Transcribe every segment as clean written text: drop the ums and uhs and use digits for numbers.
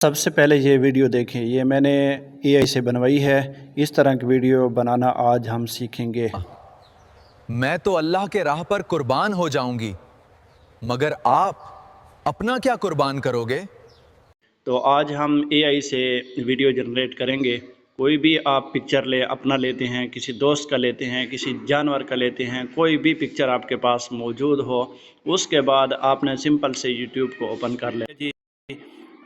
سب سے پہلے یہ ویڈیو دیکھیں، یہ میں نے اے آئی سے بنوائی ہے۔ اس طرح کی ویڈیو بنانا آج ہم سیکھیں گے۔ میں تو اللہ کے راہ پر قربان ہو جاؤں گی، مگر آپ اپنا کیا قربان کرو گے؟ تو آج ہم اے آئی سے ویڈیو جنریٹ کریں گے۔ کوئی بھی آپ پکچر اپنا لیتے ہیں، کسی دوست کا لیتے ہیں، کسی جانور کا لیتے ہیں، کوئی بھی پکچر آپ کے پاس موجود ہو، اس کے بعد آپ نے سمپل سے یوٹیوب کو اوپن کر لیں جی۔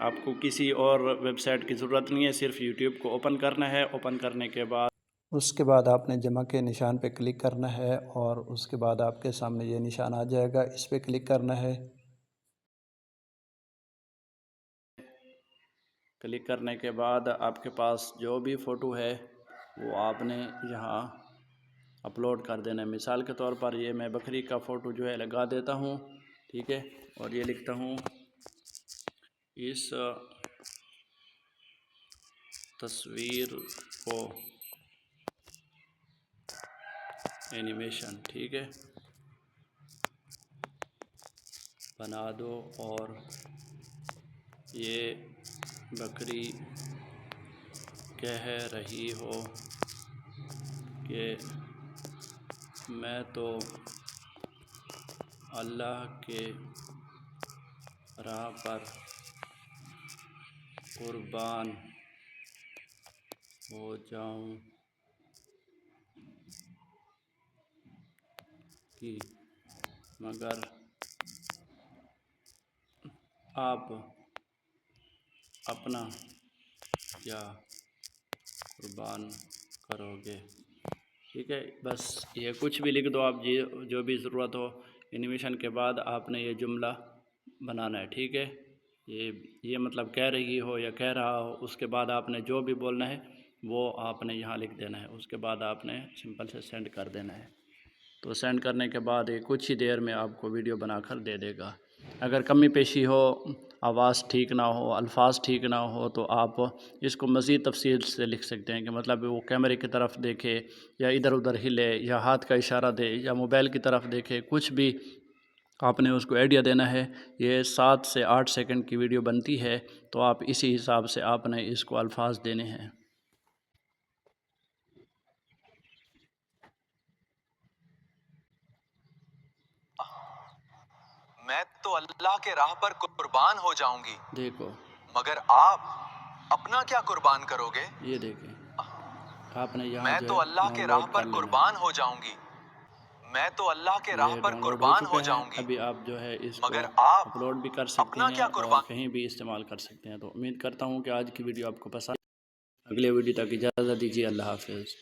آپ کو کسی اور ویب سائٹ کی ضرورت نہیں ہے، صرف یوٹیوب کو اوپن کرنا ہے۔ اوپن کرنے کے بعد اس کے بعد آپ نے جمع کے نشان پہ کلک کرنا ہے، اور اس کے بعد آپ کے سامنے یہ نشان آ جائے گا، اس پہ کلک کرنا ہے۔ کلک کرنے کے بعد آپ کے پاس جو بھی فوٹو ہے وہ آپ نے یہاں اپلوڈ کر دینا ہے۔ مثال کے طور پر یہ میں بکری کا فوٹو جو ہے لگا دیتا ہوں، ٹھیک ہے، اور یہ لکھتا ہوں اس تصویر کو اینیمیشن، ٹھیک ہے، بنا دو، اور یہ بکری کہہ رہی ہو کہ میں تو اللہ کے راہ پر قربان ہو جاؤں گی، مگر آپ اپنا کیا قربان کرو گے؟ ٹھیک ہے، بس یہ کچھ بھی لکھ دو آپ، جو بھی ضرورت ہو۔ اینیمیشن کے بعد آپ نے یہ جملہ بنانا ہے، ٹھیک ہے، یہ مطلب کہہ رہی ہو یا کہہ رہا ہو، اس کے بعد آپ نے جو بھی بولنا ہے وہ آپ نے یہاں لکھ دینا ہے۔ اس کے بعد آپ نے سمپل سے سینڈ کر دینا ہے۔ تو سینڈ کرنے کے بعد یہ کچھ ہی دیر میں آپ کو ویڈیو بنا کر دے دے گا۔ اگر کمی پیشی ہو، آواز ٹھیک نہ ہو، الفاظ ٹھیک نہ ہو، تو آپ اس کو مزید تفصیل سے لکھ سکتے ہیں، کہ مطلب وہ کیمرے کی طرف دیکھے، یا ادھر ادھر ہلے، یا ہاتھ کا اشارہ دے، یا موبائل کی طرف دیکھے، کچھ بھی آپ نے اس کو آئیڈیا دینا ہے۔ یہ 7 سے 8 سیکنڈ کی ویڈیو بنتی ہے، تو آپ اسی حساب سے آپ نے اس کو الفاظ دینے ہیں۔ میں تو اللہ کے راہ پر قربان ہو جاؤں گی، دیکھو، مگر آپ اپنا کیا قربان کرو گے؟ یہ دیکھیں، آپ نے یہاں میں جو تو ہے اللہ کے ڈاؤن راہ لوڈ پر کر لینا ہے۔ قربان ہو جاؤں گی، میں تو اللہ کے راہ یہ پر ڈاؤن لوڈ ہو قربان ہو چکا ہے۔ جاؤں گی، ابھی آپ جو ہے اس کو مگر آپ اپلوڈ بھی کر سکتے اپنا ہیں، کیا اور قربان۔ کہیں بھی استعمال کر سکتے ہیں۔ تو امید کرتا ہوں کہ آج کی ویڈیو آپ کو پسند۔ اگلے ویڈیو تک اجازت دیجیے، اللہ حافظ۔